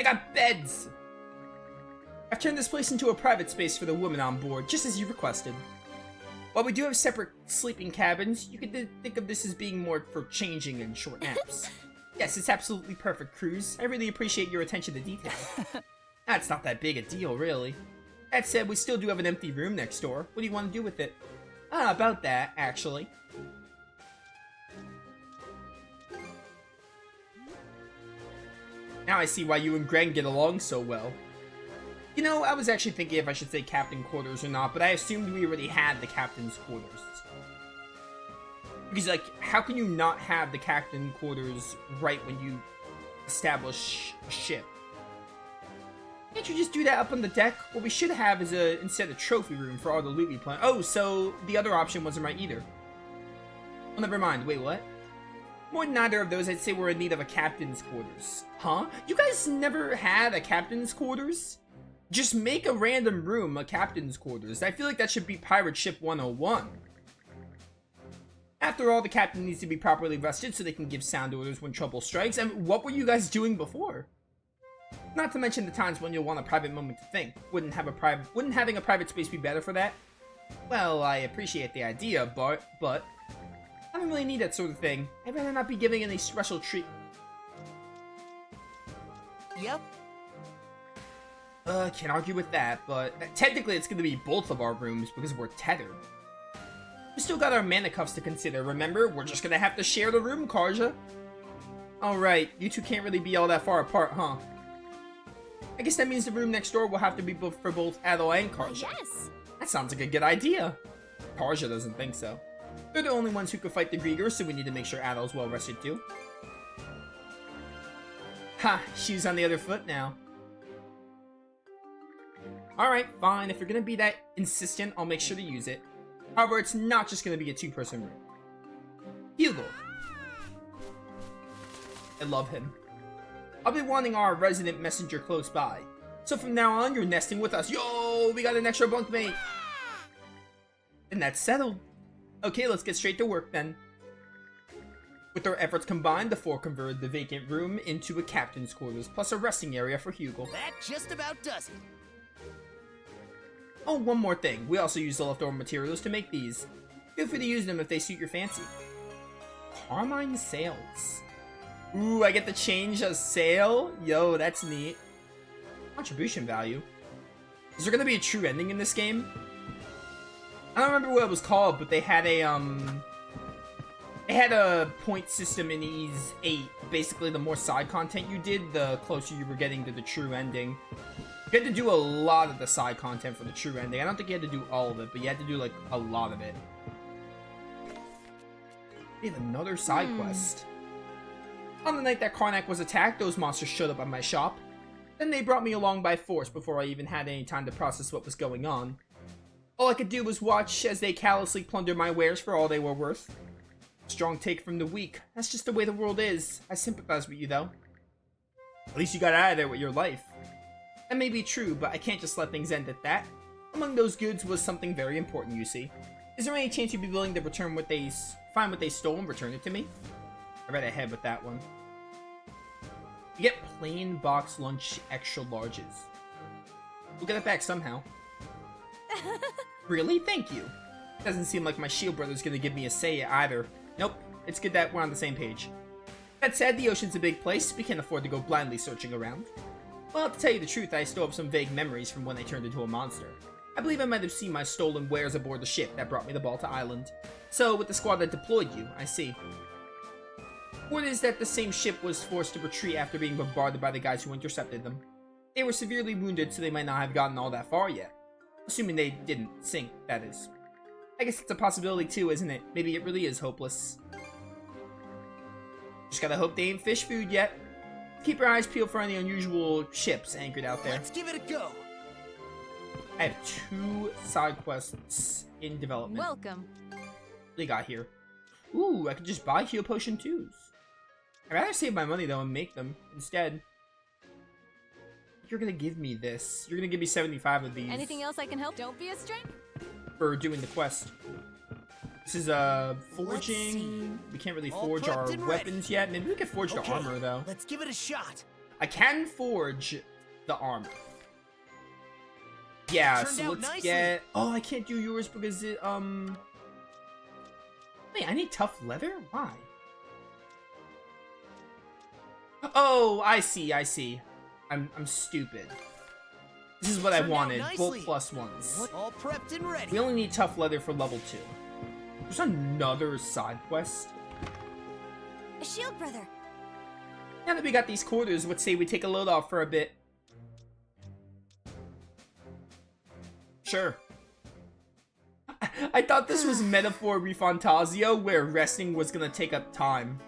got beds! I've turned this place into a private space for the women on board, just as you requested. While we do have separate sleeping cabins, you could think of this as being more for changing and short naps. Yes, it's absolutely perfect, Cruz. I really appreciate your attention to detail. That's not that big a deal, really. That said, we still do have an empty room next door. What do you want to do with it? About that, actually. Now I see why you and Greg get along so well. You know, I was actually thinking if I should say captain quarters or not, but I assumed we already had the captain's quarters. Because, like, how can you not have the captain quarters right when you establish a ship? Can't you just do that up on the deck? What we should have is instead a trophy room for all the loot we plan. Oh, so the other option wasn't right either. Oh, never mind. Wait, what? More than either of those, I'd say we're in need of a captain's quarters. Huh? You guys never had a captain's quarters? Just make a random room a captain's quarters. I feel like that should be Pirate Ship 101. After all, the captain needs to be properly rested so they can give sound orders when trouble strikes. And what were you guys doing before? Not to mention the times when you'll want a private moment to think. Wouldn't having a private space be better for that? Well, I appreciate the idea, but I don't really need that sort of thing. I'd rather not be giving any special treat. Yep. Can't argue with that, but technically it's gonna be both of our rooms because we're tethered. We still got our mana cuffs to consider, remember? We're just gonna have to share the room, Karja. Alright, you two can't really be all that far apart, huh? I guess that means the room next door will have to be booked for both Adol and Karja. Yes! That sounds like a good idea. Karja doesn't think so. They're the only ones who could fight the Griegers, so we need to make sure Adol's well rested too. Ha! Shoes on the other foot now. Alright, fine. If you're gonna be that insistent, I'll make sure to use it. However, it's not just gonna be a two-person room. Hugo. I love him. I'll be wanting our resident messenger close by. So from now on, you're nesting with us. Yo, we got an extra bunkmate. And that's settled. Okay, let's get straight to work then. With our efforts combined, the four converted the vacant room into a captain's quarters, plus a resting area for Hugo. That just about does it. Oh, one more thing. We also use the leftover materials to make these. Feel free to use them if they suit your fancy. Carmine sails. Ooh, I get to change a sail? Yo, that's neat. Contribution value. Is there gonna be a true ending in this game? I don't remember what it was called, but they had a point system in Ys 8. Basically, the more side content you did, the closer you were getting to the true ending. You had to do a lot of the side content for the true ending. I don't think you had to do all of it, but you had to do, like, a lot of it. We have another side quest. On the night that Karnak was attacked, those monsters showed up at my shop. Then they brought me along by force before I even had any time to process what was going on. All I could do was watch as they callously plundered my wares for all they were worth. Strong take from the weak. That's just the way the world is. I sympathize with you, though. At least you got out of there with your life. That may be true, but I can't just let things end at that. Among those goods was something very important, you see. Is there any chance you'd be willing to return find what they stole and return it to me? I read ahead with that one. You get plain box lunch extra larges. We'll get it back somehow. Really? Thank you. Doesn't seem like my shield brother's gonna give me a say either. Nope, it's good that we're on the same page. That said, the ocean's a big place. We can't afford to go blindly searching around. Well, to tell you the truth, I still have some vague memories from when I turned into a monster. I believe I might have seen my stolen wares aboard the ship that brought me to Balta Island. So, with the squad that deployed you, I see. Word is that the same ship was forced to retreat after being bombarded by the guys who intercepted them. They were severely wounded, so they might not have gotten all that far yet. Assuming they didn't sink, that is. I guess it's a possibility too, isn't it? Maybe it really is hopeless. Just gotta hope they ain't fish food yet. Keep your eyes peeled for any unusual ships anchored out there. Let's give it a go. I have 2 side quests in development. Welcome. They got here. Ooh, I could just buy heal potion 2s. I'd rather save my money though and make them instead. You're gonna give me this. You're gonna give me 75 of these. Anything else I can help? Don't be a stranger. For doing the quest. This is forging. We can't really All forge our prepped and weapons yet. Maybe we could forge the armor though. Let's give it a shot. I can forge the armor. Yeah, Turned so out let's nicely. get... Oh, I can't do yours because it, Wait, I need tough leather? Why? Oh, I see. I'm stupid. This is what I Turned out wanted. Bolt nicely. plus ones. What? All prepped and ready. We only need tough leather for level 2. There's another side quest. A shield brother. Now that we got these quarters, let's say we take a load off for a bit. Sure. I thought this was Metaphor Refantasio, where resting was gonna take up time.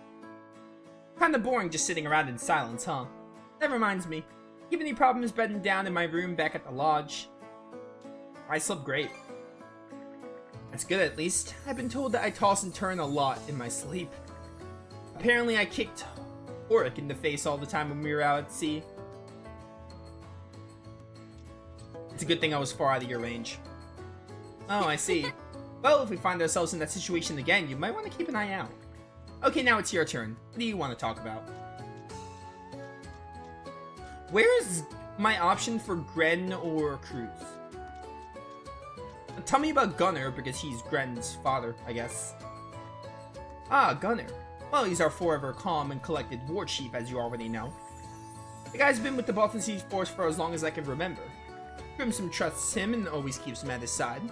Kinda boring just sitting around in silence, huh? That reminds me. You have any problems bedding down in my room back at the lodge? I slept great. That's good, at least. I've been told that I toss and turn a lot in my sleep. Apparently I kicked Oric in the face all the time when we were out at sea. It's a good thing I was far out of your range. Oh, I see. Well, if we find ourselves in that situation again, you might want to keep an eye out. Okay, now it's your turn. What do you want to talk about? Where is my option for Gren or Cruz? Tell me about Gunner, because he's Gren's father, I guess. Ah, Gunner. Well, he's our forever calm and collected war chief, as you already know. The guy's been with the Balkan Siege Force for as long as I can remember. Crimson trusts him and always keeps him at his side.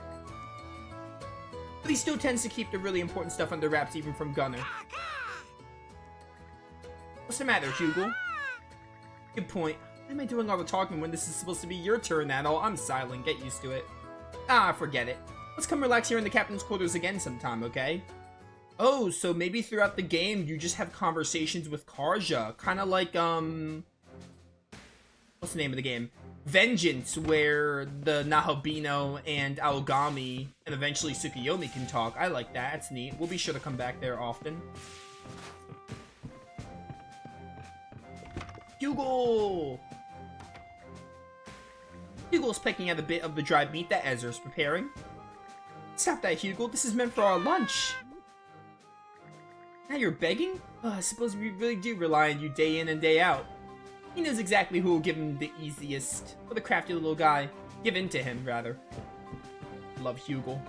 But he still tends to keep the really important stuff under wraps even from Gunner. What's the matter, Hugel? Good point. Why am I doing all the talking when this is supposed to be your turn, Adol? I'm silent, get used to it. Ah, forget it. Let's come relax here in the captain's quarters again sometime, okay? Oh, so maybe throughout the game you just have conversations with Karja. Kinda like, what's the name of the game? Vengeance, where the Nahabino and Aogami and eventually Tsukuyomi can talk. I like that, that's neat. We'll be sure to come back there often. Hugel! Hugel's pecking at a bit of the dried meat that Ezra's preparing. Stop that, Hugel. This is meant for our lunch. Now you're begging? Oh, I suppose we really do rely on you day in and day out. He knows exactly who will give him the easiest. Or the crafty little guy. Give in to him, rather. Love Hugel.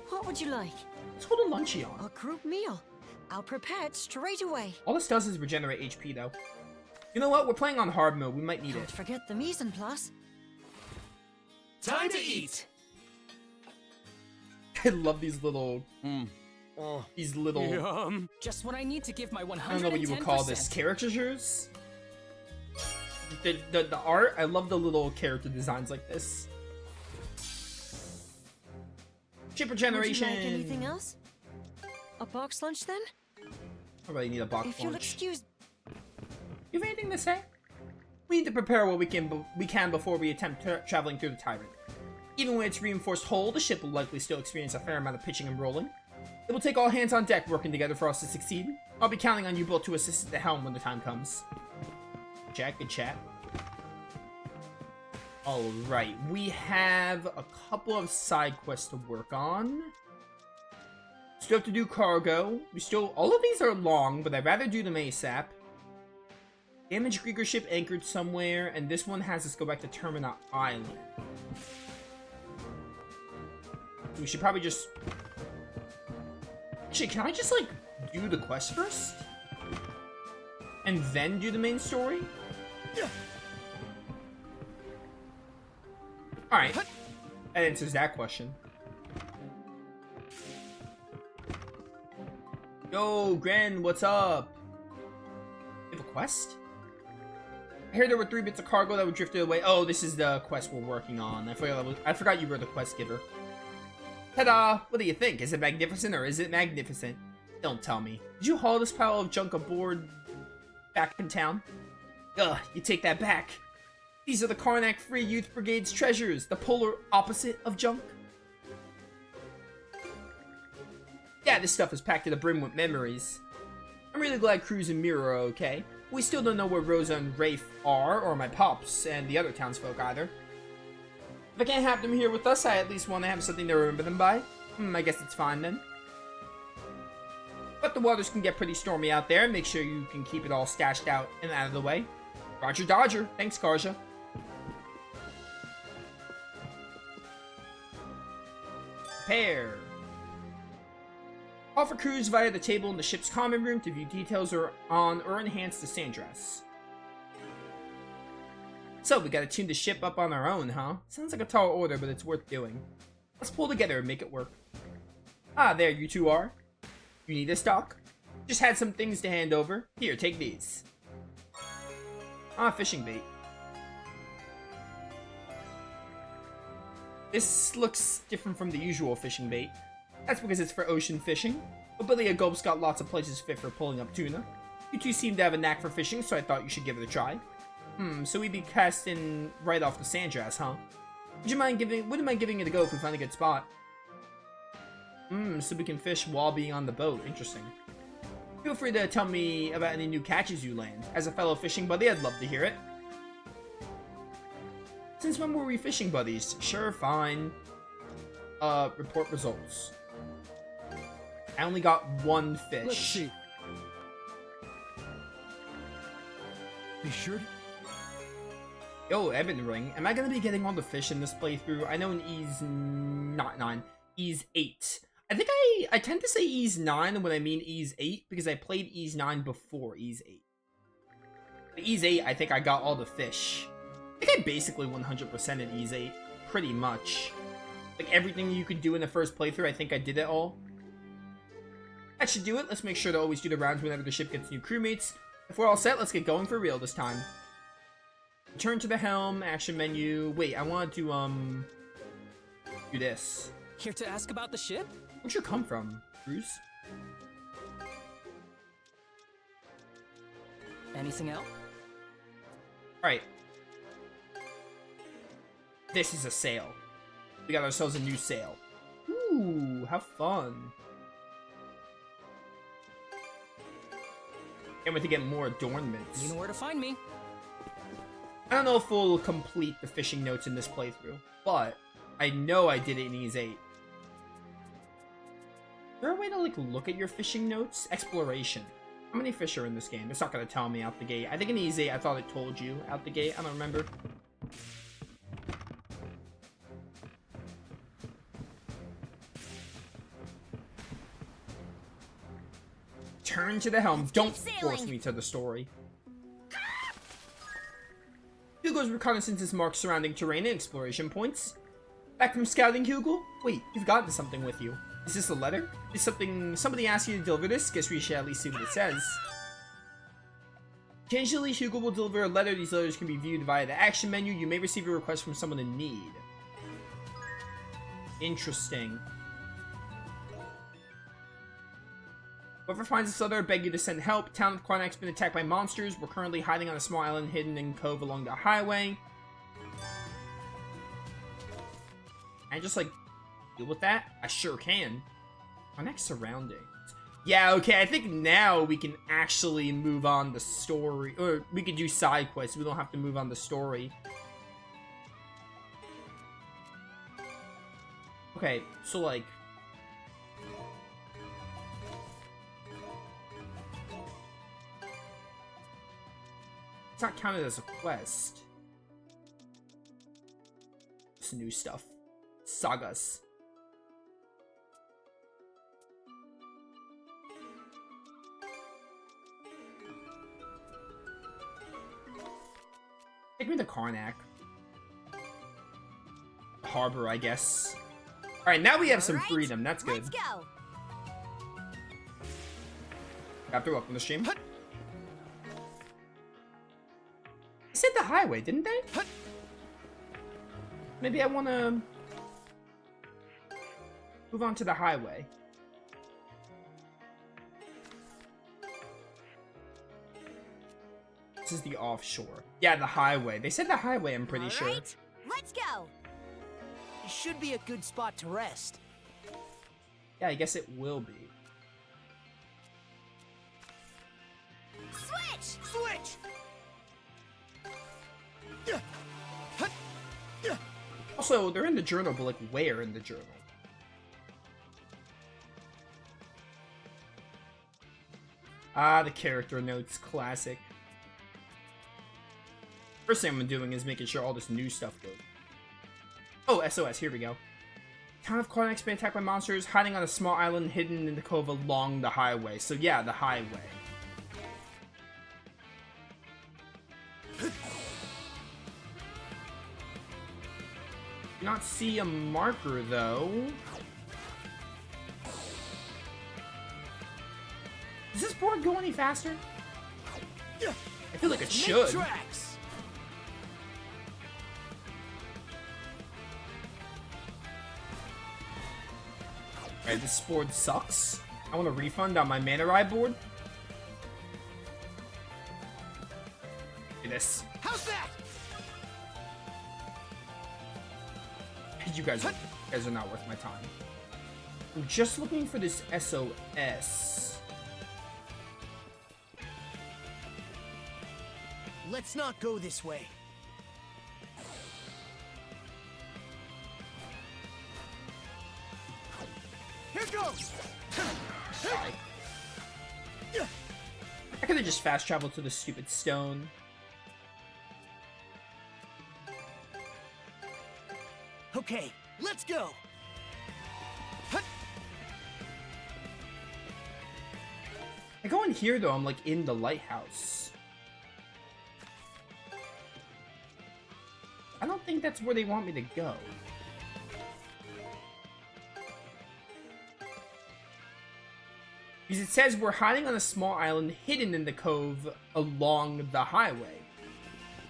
What would you like? Let's hold a lunchy on. A group meal. I'll prepare it straight away. All this does is regenerate HP, though. You know what? We're playing on hard mode. We might need Don't it. forget the mise en place. Time to eat. I love these little... Oh, These little... yum. Just what I need to give my 110%. I don't know what you would call this. Caricatures? The art? I love the little character designs like this. Chip Would you regeneration! like anything else? A box lunch then? I really need a box If you'll lunch. excuse... You have anything to say? We need to prepare what we can before we attempt traveling through the Tyrant. Even with its reinforced hull, the ship will likely still experience a fair amount of pitching and rolling. It will take all hands on deck working together for us to succeed. I'll be counting on you both to assist at the helm when the time comes. Jack, good chat. Alright, we have a couple of side quests to work on. Still have to do cargo. All of these are long, but I'd rather do them ASAP. Damaged Grieger ship anchored somewhere, and this one has us go back to Termina Island. We should probably just... Actually, can I just, like, do the quest first? And then do the main story? Yeah. Alright. That answers that question. Yo, Gren, what's up? You have a quest? I heard there were 3 bits of cargo that were drifted away. Oh, this is the quest we're working on. I forgot you were the quest giver. Ta-da! What do you think? Is it magnificent or is it magnificent? Don't tell me. Did you haul this pile of junk aboard back in town? Ugh, you take that back. These are the Karnak Free Youth Brigade's treasures, the polar opposite of junk. Yeah, this stuff is packed to the brim with memories. I'm really glad Cruz and Mira are okay. We still don't know where Rosa and Rafe are, or my pops, and the other townsfolk either. If I can't have them here with us, I at least want to have something to remember them by. I guess it's fine then. But the waters can get pretty stormy out there. Make sure you can keep it all stashed out and out of the way. Roger Dodger. Thanks, Karja. Prepare. Offer crews via the table in the ship's common room to view details on or enhance the Sandras. So, we gotta tune the ship up on our own, huh? Sounds like a tall order, but it's worth doing. Let's pull together and make it work. Ah, there you two are. You need this, Doc? Just had some things to hand over. Here, take these. Ah, fishing bait. This looks different from the usual fishing bait. That's because it's for ocean fishing. But Billy Gulp's got lots of places fit for pulling up tuna. You two seem to have a knack for fishing, so I thought you should give it a try. So we'd be casting right off the Sandras, huh? Wouldn't mind giving it a go if we find a good spot? So we can fish while being on the boat. Interesting. Feel free to tell me about any new catches you land. As a fellow fishing buddy, I'd love to hear it. Since when were we fishing buddies? Sure, fine. Report results. I only got one fish. Let's see. Be sure to... Yo, Evan Ring. Am I gonna be getting all the fish in this playthrough? I know in Ease not 9. Ease 8. I think I tend to say Ease 9 when I mean Ease 8 because I played Ease 9 before Ease 8. But Ease 8, I think I got all the fish. I think I basically 100% at Ease 8. Pretty much. Like everything you could do in the first playthrough, I think I did it all. That should do it. Let's make sure to always do the rounds whenever the ship gets new crewmates. If we're all set, let's get going for real this time. Return to the helm, action menu. Wait, I want to, do this. Here to ask about the ship? Where'd you come from, Bruce? Anything else? Alright. This is a sail. We got ourselves a new sail. Ooh, how fun. Can't wait to get more adornments. You know where to find me. I don't know if we'll complete the fishing notes in this playthrough, but I know I did it in Ease 8. Is there a way to, like, look at your fishing notes? Exploration. How many fish are in this game? It's not going to tell me out the gate. I think in Ease 8, I thought it told you out the gate. I don't remember. Turn to the helm. Don't force me to the story. Hugo's reconnaissance marks surrounding terrain and exploration points. Back from scouting, Hugo? Wait, you've gotten something with you. Is this a letter? Is somebody asked you to deliver this? Guess we should at least see what it says. Occasionally, Hugo will deliver a letter. These letters can be viewed via the action menu. You may receive a request from someone in need. Interesting. Whoever finds this letter, I beg you to send help. Town of Karnak's been attacked by monsters. We're currently hiding on a small island hidden in a cove along the highway. Can I just, like, deal with that? I sure can. Karnak's surroundings. Yeah, okay, I think now we can actually move on the story. Or we could do side quests. We don't have to move on the story. Okay, so, like... It's not counted as a quest. It's new stuff. Sagas. Take me to Karnak. Harbor, I guess. Alright, now we have some freedom. That's good. Let's go. After welcome to the stream. They said the highway, didn't they? Maybe I want to move on to the highway. This is the offshore. Yeah, the highway. They said the highway, I'm pretty sure. Let's go. It should be a good spot to rest. Yeah, I guess it will be. Switch. Switch! Also, they're in the journal, but like, where in the journal? Ah, the character notes, classic. First thing I'm doing is making sure all this new stuff goes. Oh, SOS, here we go. Town of Karnak's been attacked by monsters, hiding on a small island hidden in the cove along the highway. So yeah, the highway. Do not see a marker though. Does this board go any faster? I feel like it should. Tracks. Alright, this board sucks. I want a refund on my Mana Ride board. Look at this. How's that? You guys are not worth my time. I'm just looking for this SOS. Let's not go this way. Here goes. Sorry. I could have just fast traveled to the stupid stone. Okay, let's go. Hut. I go in here though, I'm like in the lighthouse. I don't think that's where they want me to go. Because it says we're hiding on a small island hidden in the cove along the highway.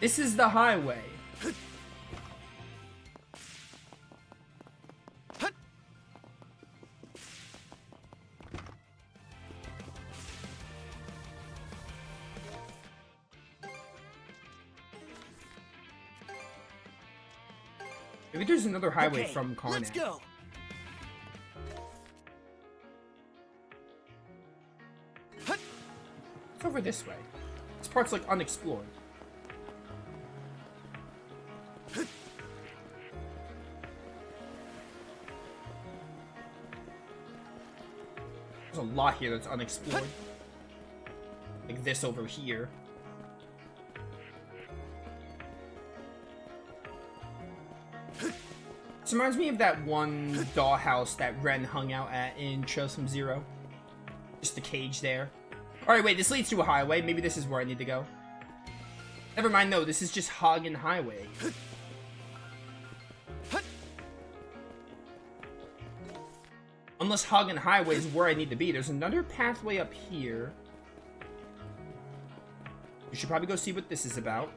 This is the highway. Maybe there's another highway Okay, from Karnak. let's go. It's over this way. This part's like unexplored. There's a lot here that's unexplored. Like this over here. This reminds me of that one dollhouse that Ren hung out at in Chosen Zero. Just the cage there. Alright, wait, this leads to a highway. Maybe this is where I need to go. Never mind, no, this is just Hagen Highway. Unless Hagen Highway is where I need to be. There's another pathway up here. We should probably go see what this is about.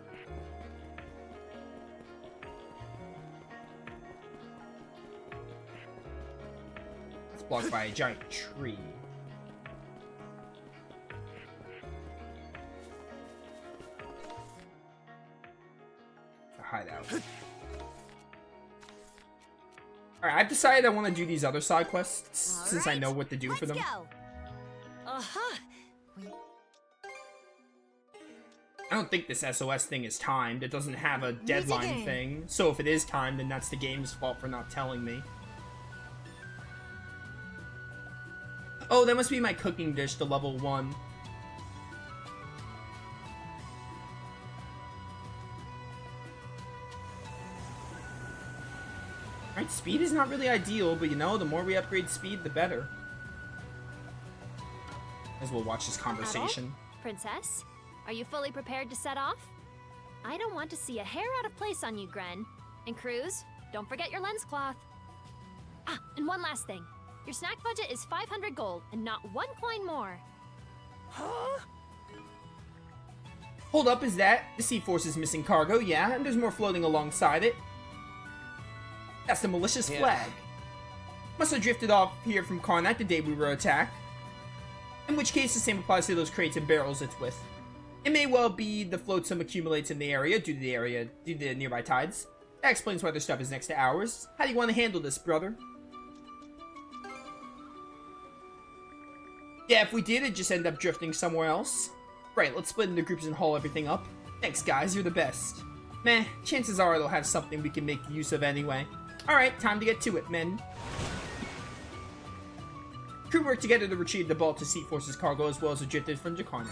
It's blocked by a giant tree. Hideout. Alright, I've decided I want to do these other side quests since I know what to do for them. Uh-huh. I don't think this SOS thing is timed. It doesn't have a deadline again. thing. So if it is timed, then that's the game's fault for not telling me. Oh, that must be my cooking dish, the level 1. Right, speed is not really ideal, but you know, the more we upgrade speed, the better. As we'll watch this conversation. Princess, are you fully prepared to set off? I don't want to see a hair out of place on you, Gren. And Cruz, don't forget your lens cloth. Ah, and one last thing. Your snack budget is 500 gold and not 1 coin more. Huh? Hold up, is that? The Sea Force is missing cargo, yeah, and there's more floating alongside it. That's the malicious flag. Must have drifted off here from Karnak the day we were attacked. In which case, the same applies to those crates and barrels it's with. It may well be the flotsam accumulates in the area due to the nearby tides. That explains why their stuff is next to ours. How do you want to handle this, brother? Yeah, if we did, it'd just end up drifting somewhere else. Right, let's split into groups and haul everything up. Thanks, guys, you're the best. Meh, chances are it'll have something we can make use of anyway. Alright, time to get to it, men. Crew worked together to retrieve the Baltic Sea Force's cargo as well as the drifted from Karnak.